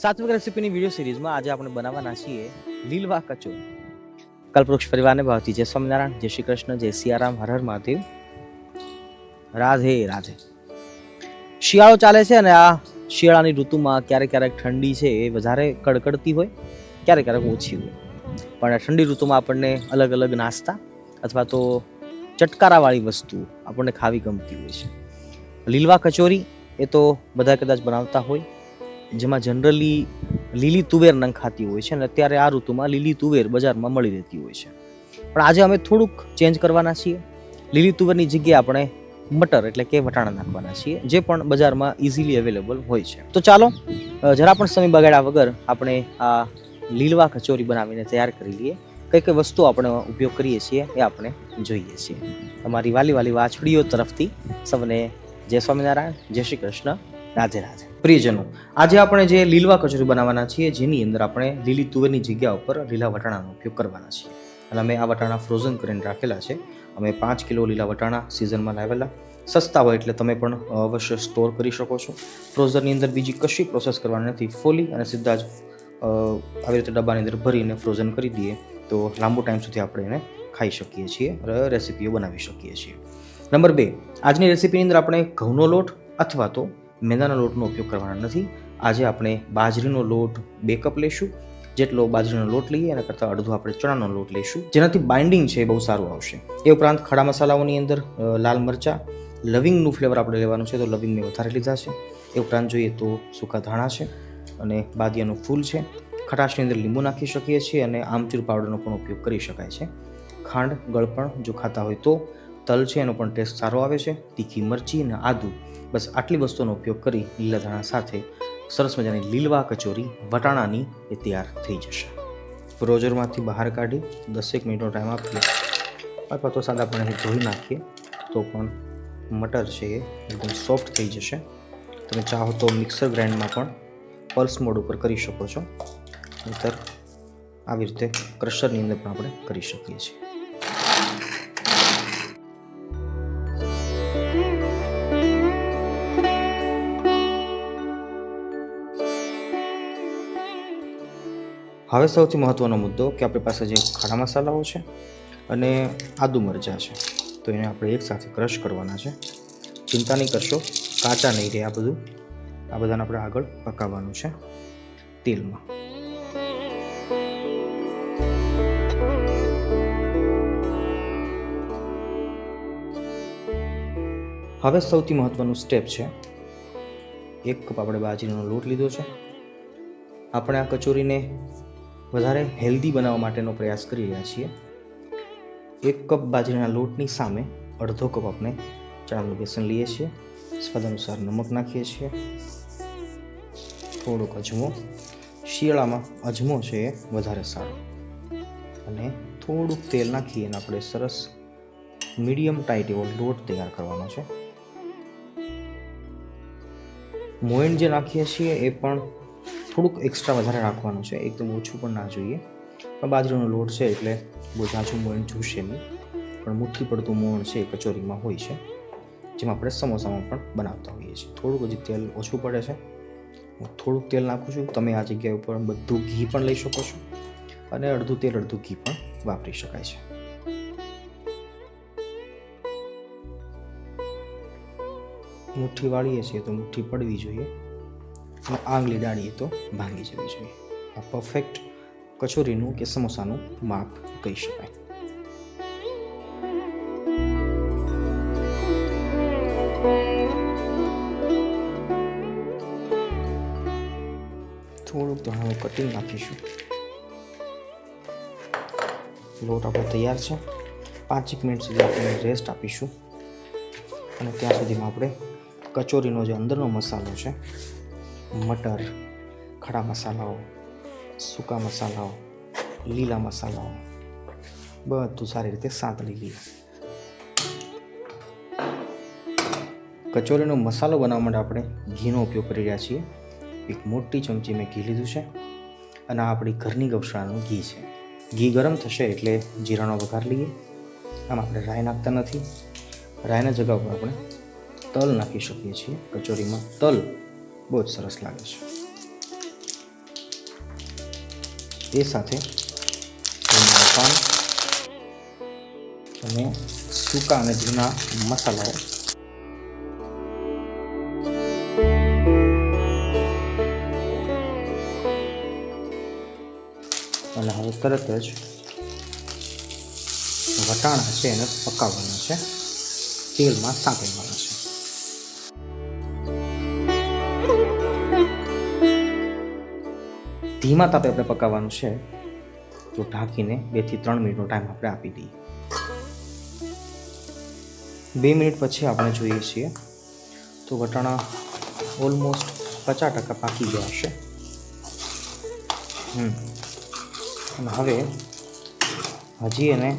સાત્વિક રેસીપીની video સિરીઝમાં આજે આપણે બનાવવાના છીએ લીલવા કચોરી. કલ્પવૃક્ષ પરિવારને ભાવતી જય સ્વામિનારાયણ, જય શ્રી કૃષ્ણ, જય સિયારામ, હર હર મહાદેવ, રાધે રાધે. શિયાળો ચાલે છે અને આ શિયાળાની ઋતુમાં ક્યારેક ક્યારેક ઠંડી છે એ વધારે કડકડતી હોય, ક્યારેક ક્યારેક ઓછી હોય. પણ ઠંડી ઋતુમાં આપણને અલગ અલગ નાસ્તા અથવા તો ચટકારાવાળી વસ્તુ આપણને ખાવી ગમતી હોય છે. લીલવા કચોરી એ તો બધા કદાચ બનાવતા હોય, જેમાં જનરલી લીલી તુવેર નંખાતી હોય છે અને અત્યારે આ ઋતુમાં લીલી તુવેર બજારમાં મળી રહેતી હોય છે. પણ આજે અમે થોડુંક ચેન્જ કરવાના છીએ. લીલી તુવેરની જગ્યાએ આપણે મટર એટલે કે વટાણા નાખવાના છીએ, જે પણ બજારમાં ઇઝીલી અવેલેબલ હોય છે. તો ચાલો જરા પણ સમય બગાડ્યા વગર આપણે આ લીલવા કચોરી બનાવીને તૈયાર કરી લઈએ. કઈ કઈ વસ્તુ આપણે ઉપયોગ કરીએ છીએ એ આપણે જોઈએ છીએ. તમારી વાલી વાલી વાછડીઓ તરફથી સૌને જય સ્વામિનારાયણ, જય શ્રી કૃષ્ણ, રાધે રાધે. પ્રિયજનો, આજે આપણે જે લીલવા કચોરી બનાવવાના છીએ, જેની અંદર આપણે લીલી તુવેરની જગ્યા ઉપર લીલા વટાણાનો ઉપયોગ કરવાના છીએ. અને અમે આ વટાણા ફ્રોઝન કરીને રાખેલા છે. અમે 5 કિલો લીલા વટાણા સિઝનમાં લાવેલા. સસ્તા હોય એટલે તમે પણ અવશ્ય સ્ટોર કરી શકો છો. ફ્રોઝનની અંદર બીજી કશી પ્રોસેસ કરવાની નથી. ફોલી અને સીધા જ આવી રીતે ડબ્બાની અંદર ભરીને ફ્રોઝન કરી દઈએ તો લાંબો ટાઈમ સુધી આપણે એને ખાઈ શકીએ છીએ, રેસીપીઓ બનાવી શકીએ છીએ. નંબર 2, આજની રેસીપીની અંદર આપણે ઘઉંનો લોટ અથવા તો મેંદાના લોટનો ઉપયોગ કરવાના નથી. આજે આપણે બાજરીનો લોટ 2 કપ લઈશું. જેટલો બાજરીનો લોટ લઈએ એના કરતાં અડધો આપણે ચણાનો લોટ લઈશું, જેનાથી બાઇન્ડિંગ છે એ બહુ સારું આવશે. એ ઉપરાંત ખડા મસાલાઓની અંદર લાલ મરચાં, લવિંગનું ફ્લેવર આપણે લેવાનું છે તો લવિંગ મેં વધારે લીધા છે. એ ઉપરાંત જોઈએ તો સૂકા ધાણા છે અને બાદિયાનું ફૂલ છે. ખટાશની અંદર લીંબુ નાખી શકીએ છીએ અને આમચૂર પાવડરનો પણ ઉપયોગ કરી શકાય છે. ખાંડ, ગળપણ જો ખાતા હોય તો, તલ છે એનો પણ ટેસ્ટ સારો આવે છે. તીખી મરચી અને આદુ, બસ આટલી વસ્તુનો ઉપયોગ કરી લીલા ધાણા સાથે સરસ મજાની લીલવા કચોરી વટાણાની એ તૈયાર થઈ જશે. ફ્રોઝરમાંથી બહાર કાઢી 10 મિનિટનો ટાઈમ આપીએ અથવા તો સાદા પાણીથી ધોઈ નાખીએ તો પણ મટર છે એ એકદમ સોફ્ટ થઈ જશે. તમે ચાહો તો મિક્સર ગ્રાઇન્ડમાં પણ પલ્સ મોડ ઉપર કરી શકો છો, નહીંતર આવી રીતે ક્રશરની અંદર પણ આપણે કરી શકીએ છીએ. હવે સૌથી મહત્ત્વનો મુદ્દો કે આપણી પાસે જે ખાડા મસાલાઓ છે અને આદુ મરચાં છે, તો એને આપણે એકસાથે ક્રશ કરવાના છે. ચિંતા નહીં કરશો, કાચા નહીં રહે. આ બધાને આપણે આગળ પકાવવાનું છે તેલમાં. હવે સૌથી મહત્ત્વનું સ્ટેપ છે. 1 કપ આપણે બાજરીનો લોટ લીધો છે. આપણે આ કચોરીને વધારે હેલ્ધી બનાવવા માટેનો પ્રયાસ કરી રહ્યા છીએ. 1 કપ બાજરીના લોટની સામે અડધો કપ આપણે ચણાનું બેસન લઈએ છીએ. સ્વાદ અનુસાર નમક નાખીએ છીએ. થોડોક અજમો, શિયાળામાં અજમો છે એ વધારે સારો. અને થોડુંક તેલ નાખી અને આપણે સરસ મીડિયમ ટાઈટ એવો લોટ તૈયાર કરવાનો છે. મોયણ જે નાખીએ છીએ એ પણ થોડુંક એક્સ્ટ્રા વધારે રાખવાનું છે, એકદમ ઓછું પણ ના જોઈએ. પણ બાજરીનો લોટ છે એટલે બહુ ઝાઝું મોયણ જોશે નહીં, પણ મુઠ્ઠી પડતું મોયણ છે એ કચોરીમાં હોય છે, જેમાં આપણે સમોસામાં પણ બનાવતા હોઈએ છીએ. થોડુંક હજી તેલ ઓછું પડે છે, હું થોડુંક તેલ નાખું છું. તમે આ જગ્યા ઉપર બધું ઘી પણ લઈ શકો છો અને અડધું તેલ અડધું ઘી પણ વાપરી શકાય છે. મુઠ્ઠી વાળીએ છીએ તો મુઠ્ઠી પડવી જોઈએ અને આંગળી ડાળીએ તો ભાંગી જવી જોઈએ. આ પરફેક્ટ કચોરીનું કે સમોસાનું માપ કહી શકાય. થોડુંક ધાણાનું કટિંગ નાખીશું. લોટ આપણો તૈયાર છે. 5 મિનિટ સુધી આપણે રેસ્ટ આપીશું અને ત્યાં સુધીમાં આપણે કચોરીનો જે અંદરનો મસાલો છે, મટર, ખડા મસાલાઓ, સૂકા મસાલાઓ, લીલા મસાલાઓ બધું સારી રીતે સાંતળી લઈએ. કચોરીનો મસાલો બનાવવા માટે આપણે ઘીનો ઉપયોગ કરી રહ્યા છીએ. 1 મોટી ચમચી મેં ઘી લીધું છે અને આ આપણી ઘરની ગૌશાળાનું ઘી છે. ઘી ગરમ થશે એટલે જીરાનો વઘાર લઈએ. આમ આપણે રાઈ નાખતા નથી. રાઈના જગ્યા ઉપર આપણે તલ નાખી શકીએ છીએ. કચોરીમાં તલ બહુ જ સરસ લાગે છે. એ સાથે તેમાં પાન અને સૂકા અને જૂના મસાલાઓ અને હવે તરત જ વટાણા છે એને પકાવવાના છે, તેલમાં સાંતળવાના છે. ધીમા તાપે આપણે પકાવવાનું છે, તો ઢાંકીને 2 થી 3 મિનિટનો ટાઈમ આપણે આપી દઈએ. 2 મિનિટ પછી આપણે જોઈએ છીએ તો વટાણા ઓલમોસ્ટ 50% પાકી ગયા હશે. અને હવે હજી એને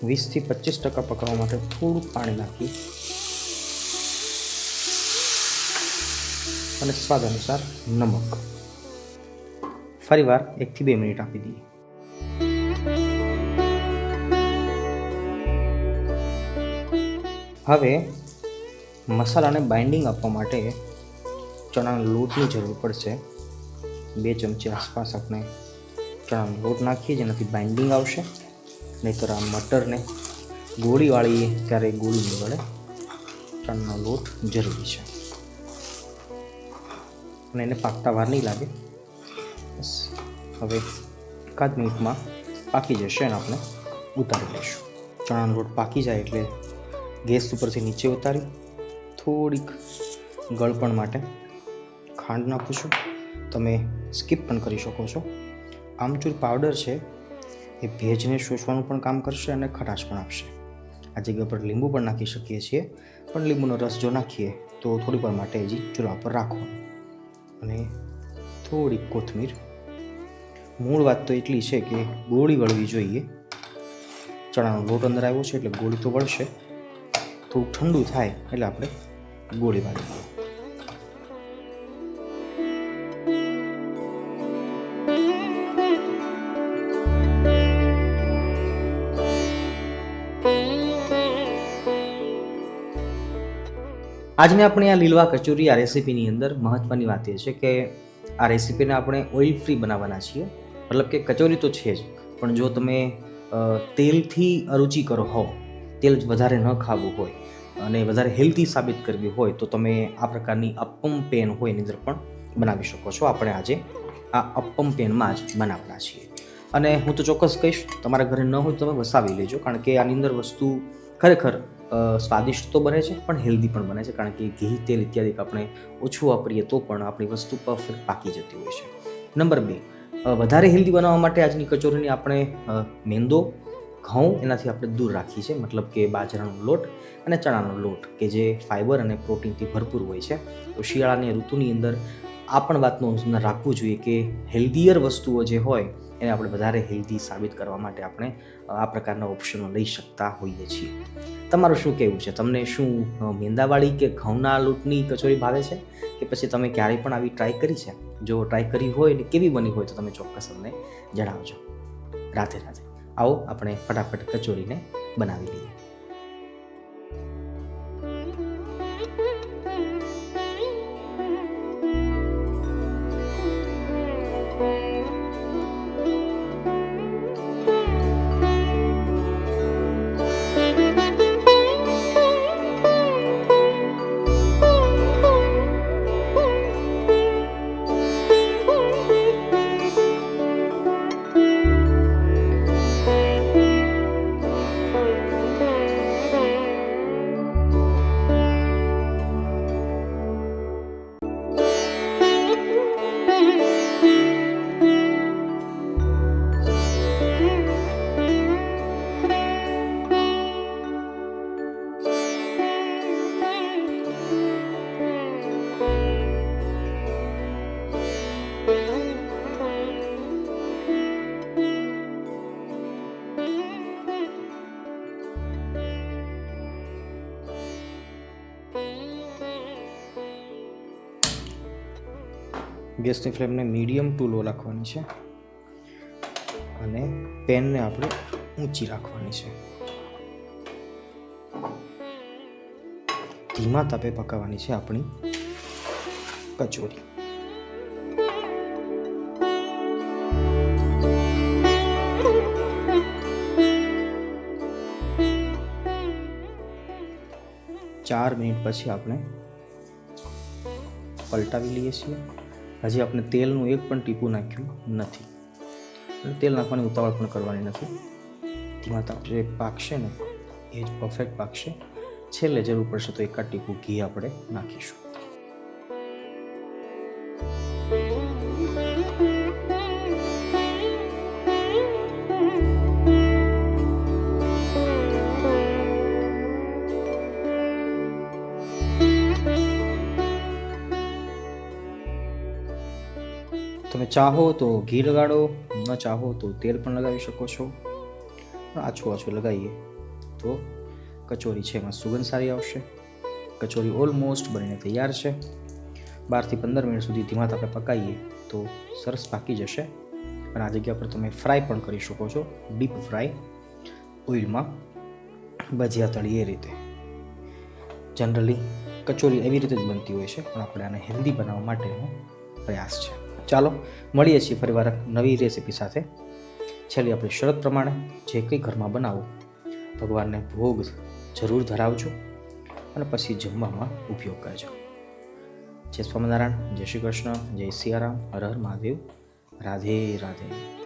20 થી 25% પકાવવા માટે થોડુંક પાણી નાખી અને સ્વાદ અનુસાર નમક ફરીવાર 1 થી 2 મિનિટ આપી દઈએ. હવે મસાલાને બાઇન્ડિંગ આપવા માટે ચણાના લોટની જરૂર પડશે. 2 ચમચી આસપાસ આપણે ચણાનો લોટ નાખીએ, જેનાથી બાઇન્ડિંગ આવશે. નહીંતર આ મટરને ગોળી વાળીએ ત્યારે ગોળી નહીં વળે. ચણાનો લોટ જરૂરી છે અને એને પાકતા વાર નહીં લાગે. બસ હવે 1 મિનિટમાં પાકી જશે અને આપણે ઉતારી લઈશું. ચણાનો લોટ પાકી જાય એટલે ગેસ ઉપરથી નીચે ઉતારી થોડીક ગળપણ માટે ખાંડ નાખું છું. તમે સ્કીપ પણ કરી શકો છો. આમચૂર પાવડર છે એ ભેજને શોષવાનું પણ કામ કરશે અને ખટાશ પણ આપશે. આ જગ્યા પર લીંબુ પણ નાખી શકીએ છીએ, પણ લીંબુનો રસ જો નાખીએ તો થોડીક વાર માટે હજી ચૂલા પર રાખો. અને થોડીક કોથમીર. મૂળ વાત તો એટલી છે કે ગોળી વળવી જોઈએ. ચણાનો લોટ અંદર આવ્યો છે એટલે ગોળી તો વળશે. થોડું ઠંડુ થાય એટલે આપણે ગોળી વાળી દઈએ. આજની આપણી આ લીલવા કચોરી આ રેસીપીની અંદર મહત્ત્વની વાત એ છે કે આ રેસીપીને આપણે ઓઇલ ફ્રી બનાવવાના છીએ. મતલબ કે કચોરી તો છે જ, પણ જો તમે તેલથી અરુચિ કરો હો, તેલ વધારે ન ખાવું હોય અને વધારે હેલ્ધી સાબિત કરવી હોય તો તમે આ પ્રકારની અપ્પમ પેન હોય એની અંદર પણ બનાવી શકો છો. આપણે આજે આ અપ્પમ પેનમાં જ બનાવવાના છીએ. અને હું તો ચોક્કસ કહીશ, તમારા ઘરે ન હોય તો તમે વસાવી લેજો, કારણ કે આની અંદર વસ્તુ ખરેખર સ્વાદિષ્ટ તો બને છે પણ હેલ્ધી પણ બને છે. કારણ કે ઘી, તેલ ઇત્યાદિ આપણે ઓછું વાપરીએ તો પણ આપણી વસ્તુ પરફેક્ટ પાકી જતી હોય છે. નંબર 2, વધારે હેલ્ધી બનાવવા માટે આજની કચોરીની આપણે મેંદો, ઘઉં એનાથી આપણે દૂર રાખીએ છીએ. મતલબ કે બાજરાનો લોટ અને ચણાનો લોટ કે જે ફાઇબર અને પ્રોટીનથી ભરપૂર હોય છે. તો શિયાળાની ઋતુની અંદર આ પણ વાતનું રાખવું જોઈએ કે હેલ્ધીયર વસ્તુઓ જે હોય એને આપણે વધારે હેલ્ધી સાબિત કરવા માટે આપણે આ પ્રકારના ઓપ્શનો લઈ શકતા હોઈએ છીએ. તમારું શું કહેવું છે? તમને શું મેંદાવાળી કે ઘઉંના લોટની કચોરી ભાવે છે કે પછી તમે ક્યારેય પણ આવી ટ્રાય કરી છે? જો ટ્રાય કરી હોય ને કેવી બની હોય તો તમે ચોક્કસ અમને જણાવજો. રાધે રાધે. આવો આપણે ફટાફટ કચોરીને બનાવી લઈએ. ગેસની ફ્લેમને મીડિયમ ટુ લો રાખવાની છે અને પેનને આપણે ઊંચી રાખવાની છે. ધીમા તાપે પકાવવાની છે આપણી કચોરી. 4 મિનિટ પછી આપણે પલટાવી લઈએ છીએ. હજી આપણે તેલનું એક પણ ટીપું નાખ્યું નથી. તેલ નાખવાની ઉતાવળ પણ કરવાની નથી. ધીમા તાપ જે પાકશે ને એ જ પરફેક્ટ પાકશે. છેલ્લે જરૂર પડશે તો એકાદ ટીપું ઘી આપણે નાખીશું. તમે ચાહો તો ઘી લગાડો, ન ચાહો તો તેલ પણ લગાવી શકો છો. આછું આછું લગાવીએ તો કચોરી છે એમાં સુગંધ સારી આવશે. કચોરી ઓલમોસ્ટ બનીને તૈયાર છે. 12 થી 15 મિનિટ સુધી ધીમા તાપે પકાવીએ તો સરસ પાકી જશે. અને આ જગ્યા પર તમે ફ્રાય પણ કરી શકો છો, ડીપ ફ્રાય ઓઇલમાં ભજીયા તળીએ રીતે. જનરલી કચોરી એવી રીતે જ બનતી હોય છે, પણ આપણે આને હેલ્ધી બનાવવા માટેનો પ્રયાસ છે. ચાલો મળીએ છીએ ફરીવાર નવી રેસીપી સાથે. છેલ્લી આપણી શરત પ્રમાણે જે કંઈ ઘરમાં બનાવો ભગવાનને ભોગ જરૂર ધરાવજો અને પછી જમવામાં ઉપયોગ કરજો. જય સ્વામિનારાયણ, જય શ્રી કૃષ્ણ, જય સિયારામ, હર હર મહાદેવ, રાધે રાધે.